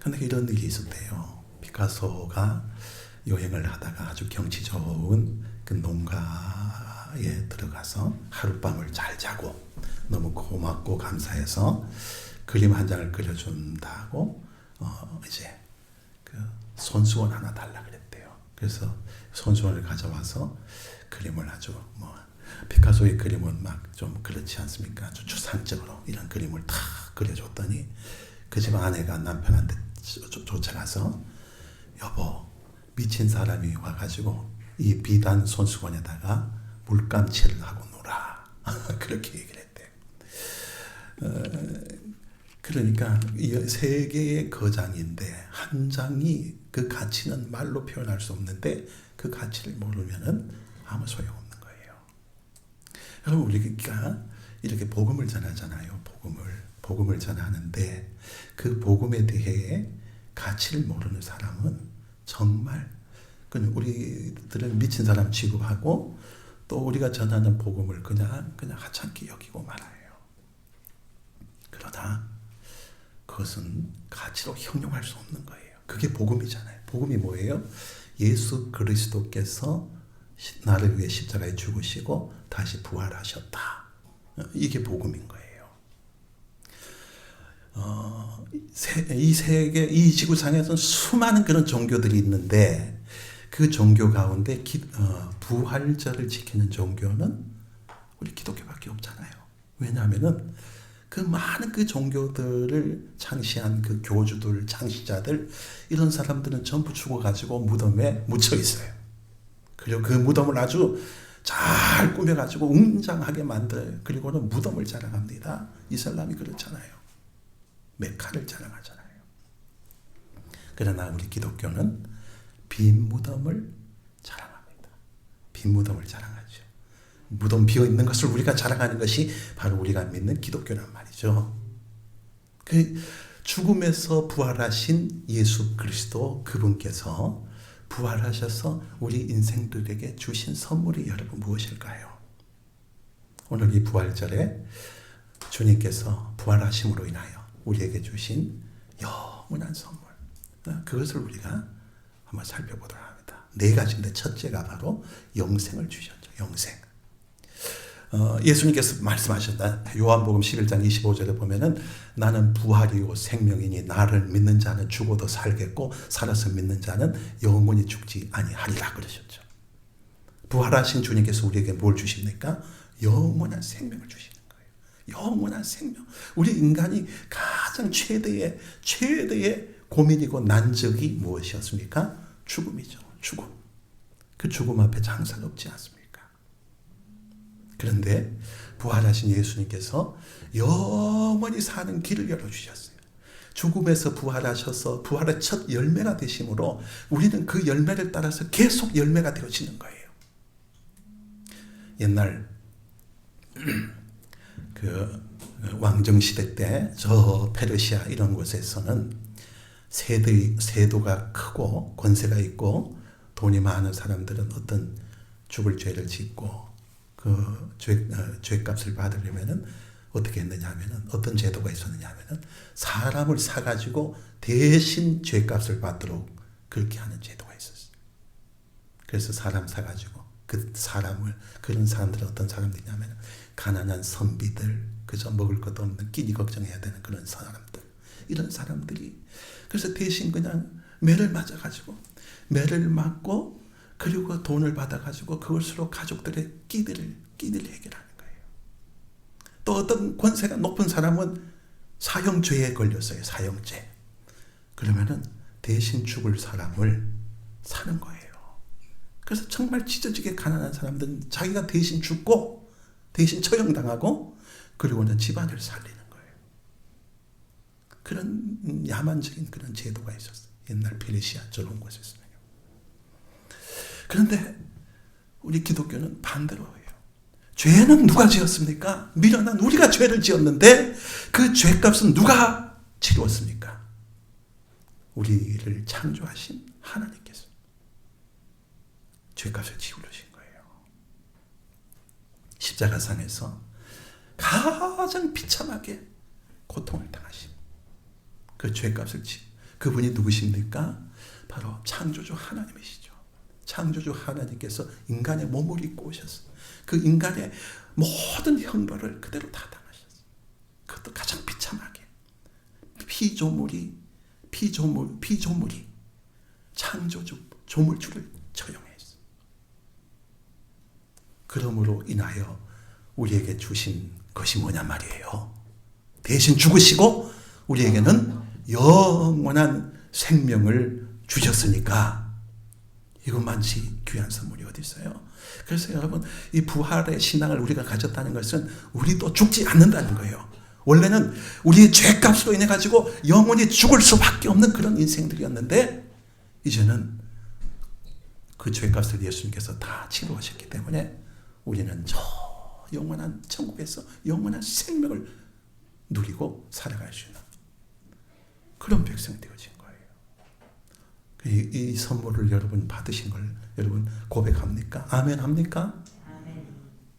근데 이런 일이 있었대요. 피카소가 여행을 하다가 아주 경치 좋은 그 농가에 들어가서 하룻밤을 잘 자고 너무 고맙고 감사해서 그림 한 장을 그려준다고 이제 그 손수건 하나 달라 그랬대요. 그래서 손수건을 가져와서 그림을 아주 피카소의 그림은 막 좀 그렇지 않습니까? 아주 추상적으로 이런 그림을 다 그려줬더니 그 집 아내가 남편한테 쫓아가서 여보, 미친 사람이 와가지고 이 비단 손수건에다가 물감칠을 하고 놀아. 그렇게 얘기를 했대요. 그러니까 세 개의 거장인데 한 장이 그 가치는 말로 표현할 수 없는데 그 가치를 모르면은 아무 소용없는 거예요. 여러분, 우리가 이렇게 복음을 전하잖아요. 복음을 전하는데 그 복음에 대해 가치를 모르는 사람은 정말 우리들은 미친 사람 취급하고 또 우리가 전하는 복음을 그냥 하찮게 여기고 말아요. 그러나 그것은 가치로 형용할 수 없는 거예요. 그게 복음이잖아요. 복음이 뭐예요? 예수 그리스도께서 나를 위해 십자가에 죽으시고 다시 부활하셨다. 이게 복음인 거예요. 이 세계, 이 지구상에서는 수많은 그런 종교들이 있는데 그 종교 가운데 부활절을 지키는 종교는 우리 기독교밖에 없잖아요. 왜냐하면은 그 많은 그 종교들을 창시한 그 교주들, 창시자들, 이런 사람들은 전부 죽어가지고 무덤에 묻혀 있어요. 그리고 그 무덤을 아주 잘 꾸며가지고 웅장하게 만들어요. 그리고는 무덤을 자랑합니다. 이슬람이 그렇잖아요. 메카를 자랑하잖아요. 그러나 우리 기독교는 빈 무덤을 자랑합니다. 빈 무덤을 자랑하죠. 무덤 비어 있는 것을 우리가 자랑하는 것이 바로 우리가 믿는 기독교란 말이죠. 그 죽음에서 부활하신 예수 그리스도 그분께서 부활하셔서 우리 인생들에게 주신 선물이 여러분 무엇일까요? 오늘 이 부활절에 주님께서 부활하심으로 인하여 우리에게 주신 영원한 선물, 그것을 우리가 한번 살펴보도록 합니다. 네 가지인데 첫째가 바로 영생을 주셨죠. 영생. 예수님께서 말씀하셨다. 요한복음 11장 25절에 보면은 나는 부활이요 생명이니 나를 믿는 자는 죽어도 살겠고 살아서 믿는 자는 영원히 죽지 아니하리라 그러셨죠. 부활하신 주님께서 우리에게 뭘 주십니까? 영원한 생명을 주시는 거예요. 영원한 생명. 우리 인간이 가장 최대의 고민이고 난적이 무엇이었습니까? 죽음이죠. 죽음. 그 죽음 앞에 장사가 없지 않습니까? 그런데 부활하신 예수님께서 영원히 사는 길을 열어주셨어요. 죽음에서 부활하셔서 부활의 첫 열매가 되심으로 우리는 그 열매를 따라서 계속 열매가 되어지는 거예요. 옛날 그 왕정시대 때 저 페르시아 이런 곳에서는 세도가 크고 권세가 있고 돈이 많은 사람들은 어떤 죽을 죄를 짓고 그 죄값을 받으려면은 어떻게 했느냐 하면은 어떤 제도가 있었느냐 하면은 사람을 사가지고 대신 죄값을 받도록 그렇게 하는 제도가 있었어요. 그래서 사람 사가지고 그런 사람들은 어떤 사람들이냐면 가난한 선비들, 그저 먹을 것도 없는 끼니 걱정해야 되는 그런 사람들, 이런 사람들이 그래서 대신 그냥 매를 맞고 그리고 돈을 받아가지고 그것으로 가족들의 끼니를 해결하는 거예요. 또 어떤 권세가 높은 사람은 사형죄에 걸렸어요. 사형죄. 그러면은 대신 죽을 사람을 사는 거예요. 그래서 정말 찢어지게 가난한 사람들은 자기가 대신 죽고 대신 처형당하고 그리고는 집안을 살리는 거예요. 그런 야만적인 그런 제도가 있었어요. 옛날 페르시아 저런 곳에서는요. 그런데 우리 기독교는 반대로 해요. 죄는 누가 지었습니까? 미련한 우리가 죄를 지었는데 그 죄값은 누가 치루었습니까? 우리를 창조하신 하나님께서 죄값을 치르신 거예요. 십자가상에서 가장 비참하게 고통을 당하신 그 죄값을 그분이 누구십니까? 바로 창조주 하나님이시죠. 창조주 하나님께서 인간의 몸을 입고 오셨어요. 그 인간의 모든 형벌을 그대로 다 당하셨어요. 그것도 가장 비참하게. 피조물이 창조주 조물주를 처형했어요. 그러므로 인하여 우리에게 주신 것이 뭐냐 말이에요. 대신 죽으시고 우리에게는 영원한 생명을 주셨으니까 이것만치 귀한 선물이 어디 있어요? 그래서 여러분, 이 부활의 신앙을 우리가 가졌다는 것은 우리도 죽지 않는다는 거예요. 원래는 우리의 죄값으로 인해 가지고 영원히 죽을 수밖에 없는 그런 인생들이었는데 이제는 그 죄값을 예수님께서 다 치루하셨기 때문에 우리는 저 영원한 천국에서 영원한 생명을 누리고 살아갈 수 있는 그런 백성 되어진 거예요. 이 선물을 여러분 받으신 걸 여러분 고백합니까? 아멘 합니까? 아멘.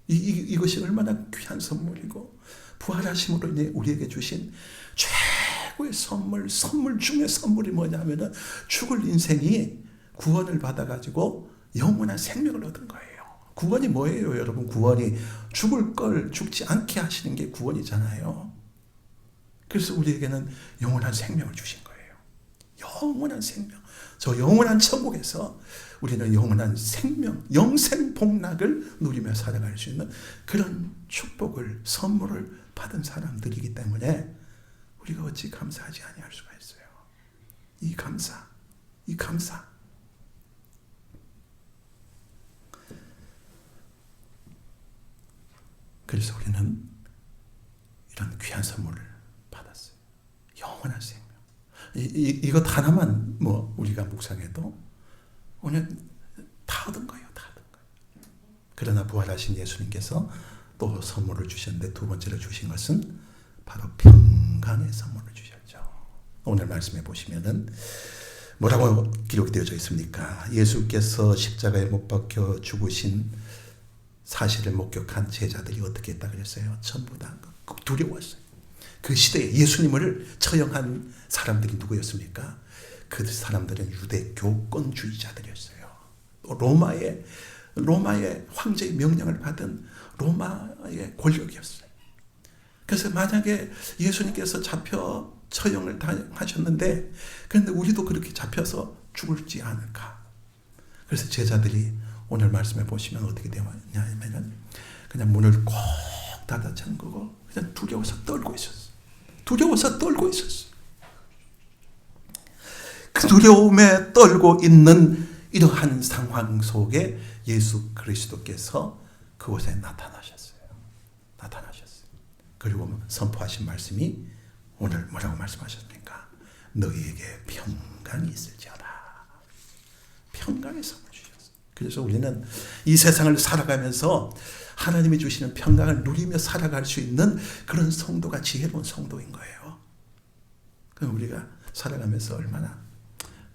이것이 얼마나 귀한 선물이고 부활하심으로 인해 우리에게 주신 최고의 선물 중에 선물이 뭐냐면은 죽을 인생이 구원을 받아가지고 영원한 생명을 얻은 거예요. 구원이 뭐예요, 여러분? 구원이 죽을 걸 죽지 않게 하시는 게 구원이잖아요. 그래서 우리에게는 영원한 생명을 주신 거예요. 영원한 생명. 저 영원한 천국에서 우리는 영원한 생명, 영생 복락을 누리며 살아갈 수 있는 그런 축복을, 선물을 받은 사람들이기 때문에 우리가 어찌 감사하지 아니할 수가 있어요. 이 감사. 그래서 우리는 이런 귀한 선물을 받았어요. 영원한 생명. 이것 하나만 우리가 묵상해도 오늘 다 얻은 거예요. 그러나 부활하신 예수님께서 또 선물을 주셨는데 두 번째로 주신 것은 바로 평강의 선물을 주셨죠. 오늘 말씀해 보시면은 뭐라고 기록되어져 있습니까? 예수께서 십자가에 못 박혀 죽으신 사실을 목격한 제자들이 어떻게 했다 그랬어요? 전부 다 두려웠어요. 그 시대에 예수님을 처형한 사람들이 누구였습니까? 그 사람들은 유대 교권주의자들이었어요. 로마의 황제의 명령을 받은 로마의 권력이었어요. 그래서 만약에 예수님께서 잡혀 처형을 당하셨는데 그런데 우리도 그렇게 잡혀서 죽을지 않을까? 그래서 제자들이 오늘 말씀해 보시면 어떻게 되냐면은 그냥 문을 꼭 닫아 잠그고 그냥 두려워서 떨고 있었어요. 그 두려움에 떨고 있는 이러한 상황 속에 예수 그리스도께서 그곳에 나타나셨어요. 그리고 선포하신 말씀이 오늘 뭐라고 말씀하셨습니까? 너희에게 평강이 있을지어다. 평강의 선물 주셨어요. 그래서 우리는 이 세상을 살아가면서 하나님이 주시는 평강을 누리며 살아갈 수 있는 그런 성도가 지혜로운 성도인 거예요. 그럼 우리가 살아가면서 얼마나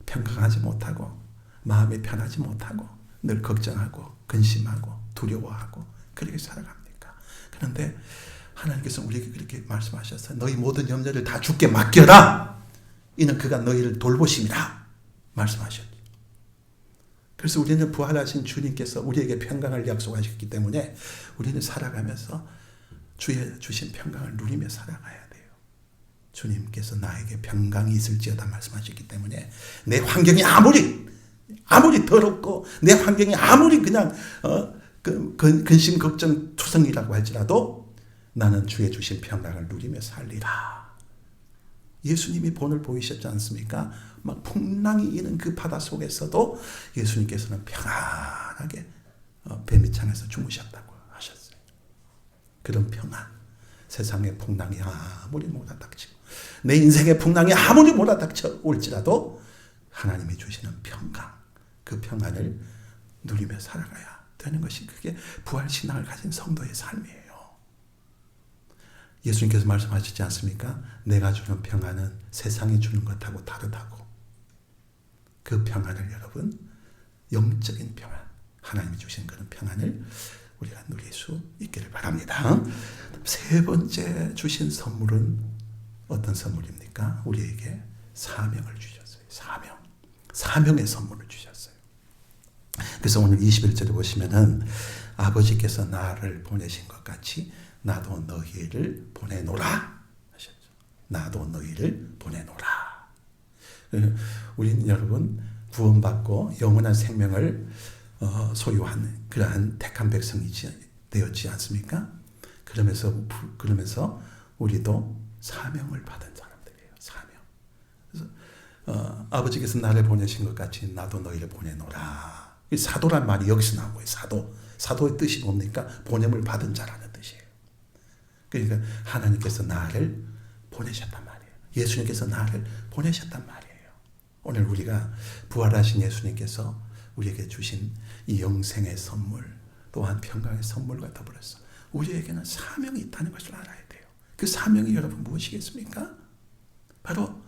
평강하지 못하고 마음이 편하지 못하고 늘 걱정하고 근심하고 두려워하고 그렇게 살아갑니까? 그런데 하나님께서 우리에게 그렇게 말씀하셨어요. 너희 모든 염려를 다 주께 맡겨라. 이는 그가 너희를 돌보심이라 말씀하셨죠. 그래서 우리는 부활하신 주님께서 우리에게 평강을 약속하셨기 때문에 우리는 살아가면서 주의 주신 평강을 누리며 살아가야 돼요. 주님께서 나에게 평강이 있을지어다 말씀하셨기 때문에 내 환경이 아무리 더럽고 내 환경이 아무리 그냥 근심 걱정 투성이라고 할지라도 나는 주의 주신 평강을 누리며 살리라. 예수님이 본을 보이셨지 않습니까? 막 풍랑이 이는 그 바다 속에서도 예수님께서는 평안하게 배 밑창에서 주무셨다고 하셨어요. 그런 평안, 세상의 풍랑이 아무리 몰아닥치고 내 인생의 풍랑이 아무리 몰아닥쳐 올지라도 하나님이 주시는 평강, 그 평안을 누리며 살아가야 되는 것이 그게 부활신앙을 가진 성도의 삶이에요. 예수님께서 말씀하셨지 않습니까? 내가 주는 평안은 세상이 주는 것하고 다르다고. 그 평안을 여러분, 영적인 평안, 하나님이 주신 그런 평안을 우리가 누릴 수 있기를 바랍니다. 세 번째 주신 선물은 어떤 선물입니까? 우리에게 사명을 주셨어요. 사명의 선물을 주셨어요. 그래서 오늘 21절에 보시면은 아버지께서 나를 보내신 것 같이 나도 너희를 보내노라 하셨죠. 나도 너희를 보내노라. 우리는 여러분 구원받고 영원한 생명을 소유한 그러한 택한 백성이 되었지 않습니까? 그러면서 우리도 사명을 받은 사람들이에요. 사명. 그래서 아버지께서 나를 보내신 것 같이 나도 너희를 보내노라. 사도란 말이 여기서 나온 거예요. 사도의 뜻이 뭡니까? 보냄을 받은 자라는 뜻이에요. 그러니까 하나님께서 나를 보내셨단 말이에요. 예수님께서 나를 보내셨단 말이에요. 오늘 우리가 부활하신 예수님께서 우리에게 주신 이 영생의 선물, 또한 평강의 선물과 더불어서 우리에게는 사명이 있다는 것을 알아야 돼요. 그 사명이 여러분 무엇이겠습니까? 바로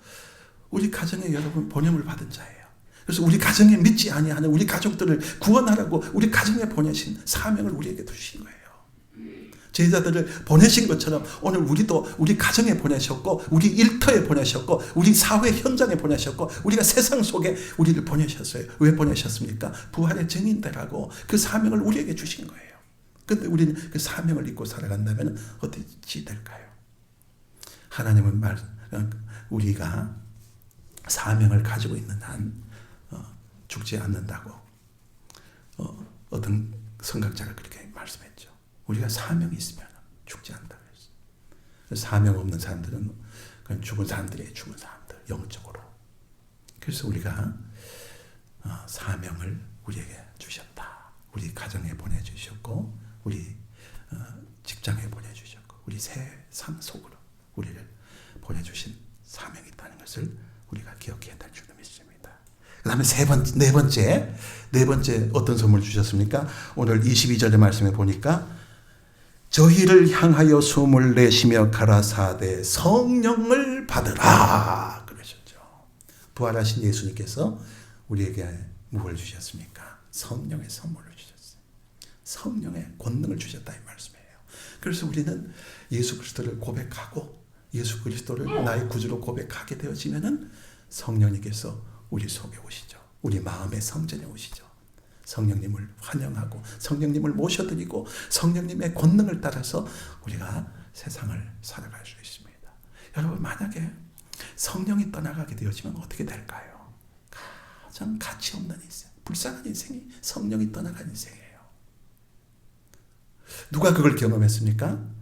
우리 가정에 여러분 보냄을 받은 자예요. 그래서 우리 가정에 믿지 아니하는 우리 가족들을 구원하라고 우리 가정에 보내신 사명을 우리에게 주신 거예요. 제자들을 보내신 것처럼 오늘 우리도 우리 가정에 보내셨고 우리 일터에 보내셨고 우리 사회 현장에 보내셨고 우리가 세상 속에 우리를 보내셨어요. 왜 보내셨습니까? 부활의 증인되라고 그 사명을 우리에게 주신 거예요. 그런데 우리는 그 사명을 잊고 살아간다면 어떻게 될까요? 하나님은 우리가 사명을 가지고 있는 한 죽지 않는다고 어떤 성각자가 그렇게 말씀했죠. 우리가 사명이 있으면 죽지 않다고 했어요. 사명 없는 사람들은 그냥 죽은 사람들이에요. 죽은 사람들 영적으로. 그래서 우리가 사명을 우리에게 주셨다. 우리 가정에 보내주셨고 우리 직장에 보내주셨고 우리 세상 속으로 우리를 보내주신 사명이 있다는 것을 우리가 기억해야 될 줄 믿습니다. 그 다음에 네 번째 어떤 선물 주셨습니까? 오늘 22절의 말씀에 보니까 저희를 향하여 숨을 내쉬며 가라사대 성령을 받으라 그러셨죠. 부활하신 예수님께서 우리에게 무엇을 주셨습니까? 성령의 선물을 주셨어요. 성령의 권능을 주셨다 이 말씀이에요. 그래서 우리는 예수 그리스도를 고백하고 예수 그리스도를 나의 구주로 고백하게 되어지면은 성령님께서 우리 속에 오시죠. 우리 마음의 성전에 오시죠. 성령님을 환영하고 성령님을 모셔드리고 성령님의 권능을 따라서 우리가 세상을 살아갈 수 있습니다. 여러분 만약에 성령이 떠나가게 되어지면 어떻게 될까요? 가장 가치 없는 인생, 불쌍한 인생이 성령이 떠나간 인생이에요. 누가 그걸 경험했습니까?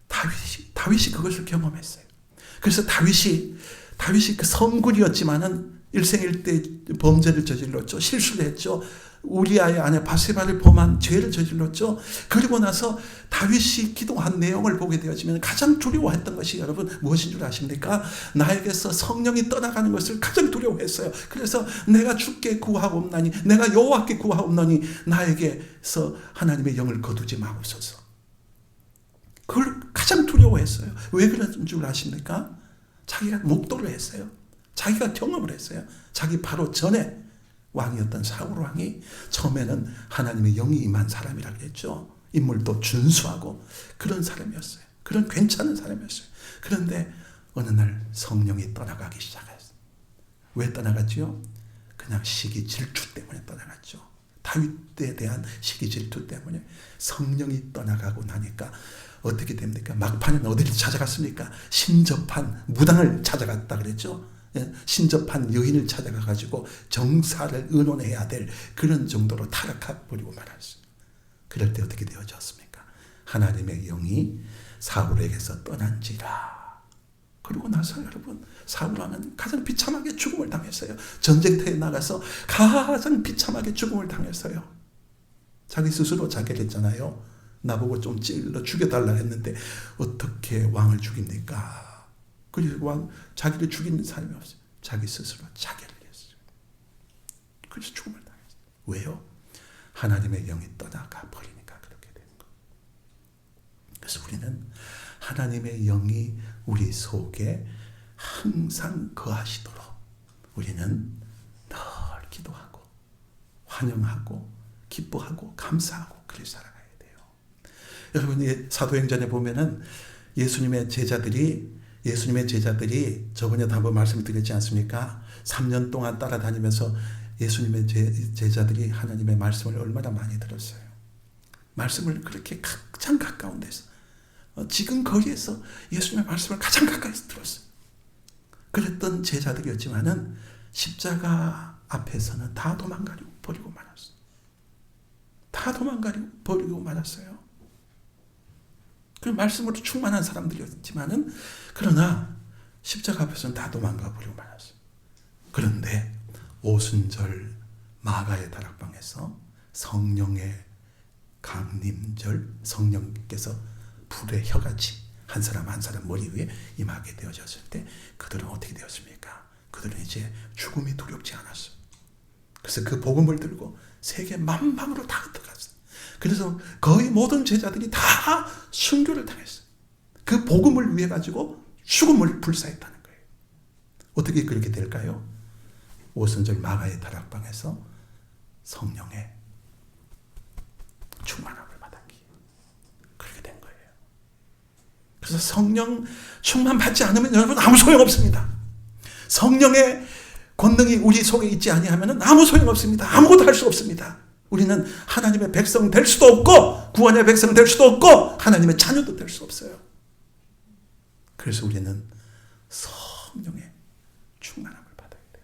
다윗이 그것을 경험했어요. 그래서 다윗이 그 성군이었지만은 일생일대 범죄를 저질렀죠. 실수를 했죠. 우리아의 아내 바세바를 범한 죄를 저질렀죠. 그리고 나서 다윗이 기도한 내용을 보게 되어지면 가장 두려워했던 것이 여러분 무엇인 줄 아십니까? 나에게서 성령이 떠나가는 것을 가장 두려워했어요. 그래서 내가 주께 구하옵나니 내가 여호와께 구하옵나니 나에게서 하나님의 영을 거두지 마옵소서. 그걸 가장 두려워했어요. 왜 그런 줄 아십니까? 자기가 목도를 했어요. 자기가 경험을 했어요. 자기 바로 전에 왕이었던 사울 왕이 처음에는 하나님의 영이 임한 사람이라 그랬죠. 인물도 준수하고 그런 사람이었어요. 그런 괜찮은 사람이었어요. 그런데 어느 날 성령이 떠나가기 시작했어요. 왜 떠나갔지요? 그냥 시기 질투 때문에 떠나갔죠. 다윗에 대한 시기 질투 때문에 성령이 떠나가고 나니까 어떻게 됩니까? 막판에는 어디를 찾아갔습니까? 신접한 무당을 찾아갔다 그랬죠. 신접한 여인을 찾아가가지고 정사를 의논해야 될 그런 정도로 타락해버리고 말았어요. 그럴 때 어떻게 되어졌습니까? 하나님의 영이 사울에게서 떠난지라. 그러고 나서 여러분 사울왕은 가장 비참하게 죽음을 당했어요. 전쟁터에 나가서 가장 비참하게 죽음을 당했어요. 자기 스스로 자결 했잖아요. 나보고 좀 찔러 죽여달라 했는데 어떻게 왕을 죽입니까? 그리고 자기를 죽이는 사람이 없어요. 자기 스스로 자결을 했어요. 그래서 죽음을 당했어요. 왜요? 하나님의 영이 떠나가 버리니까 그렇게 된 거예요. 그래서 우리는 하나님의 영이 우리 속에 항상 거하시도록 우리는 늘 기도하고 환영하고 기뻐하고 감사하고 그렇게 살아가야 돼요. 여러분 사도행전에 보면은 예수님의 제자들이 예수님의 제자들이 저번에도 한번 말씀드렸지 않습니까? 3년 동안 따라다니면서 예수님의 제자들이 하나님의 말씀을 얼마나 많이 들었어요. 말씀을 그렇게 가장 가까운 데서 지금 거리에서 예수님의 말씀을 가장 가까이서 들었어요. 그랬던 제자들이었지만은 십자가 앞에서는 다 도망가려고 버리고 말았어요. 다 도망가려고 버리고 말았어요. 그 말씀으로 충만한 사람들이었지만은 그러나 십자가 앞에서는 다 도망가 버리고 말았어요. 그런데 오순절 마가의 다락방에서 성령의 강림절, 성령께서 불의 혀같이 한 사람 한 사람 머리 위에 임하게 되어졌을 때 그들은 어떻게 되었습니까? 그들은 이제 죽음이 두렵지 않았어요. 그래서 그 복음을 들고 세계 만방으로 다 들어갔어요. 그래서 거의 모든 제자들이 다 순교를 당했어요. 그 복음을 위해 가지고 죽음을 불사했다는 거예요. 어떻게 그렇게 될까요? 오순절 마가의 다락방에서 성령의 충만함을 받았기에 그렇게 된 거예요. 그래서 성령 충만 받지 않으면 여러분 아무 소용없습니다. 성령의 권능이 우리 속에 있지 아니하면 아무 소용없습니다. 아무것도 할 수 없습니다. 우리는 하나님의 백성 될 수도 없고 구원의 백성 될 수도 없고 하나님의 자녀도 될 수 없어요. 그래서 우리는 성령의 충만함을 받아야 돼요.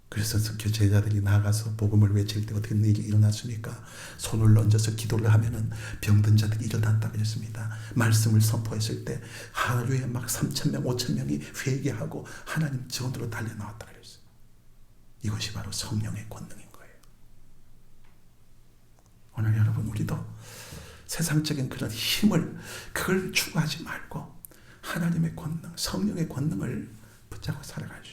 그래서 제자들이 나가서 복음을 외칠 때 어떻게 일이 일어났습니까? 손을 얹어서 기도를 하면은 병든 자들이 일어난다고 했습니다. 말씀을 선포했을 때 하루에 막 3,000명, 5,000명이 회개하고 하나님 전으로 달려나왔다고 그랬어요. 이것이 바로 성령의 권능인 거예요. 오늘 여러분 우리도 세상적인 그런 힘을 그걸 추구하지 말고 하나님의 권능, 성령의 권능을 붙잡고 살아가죠.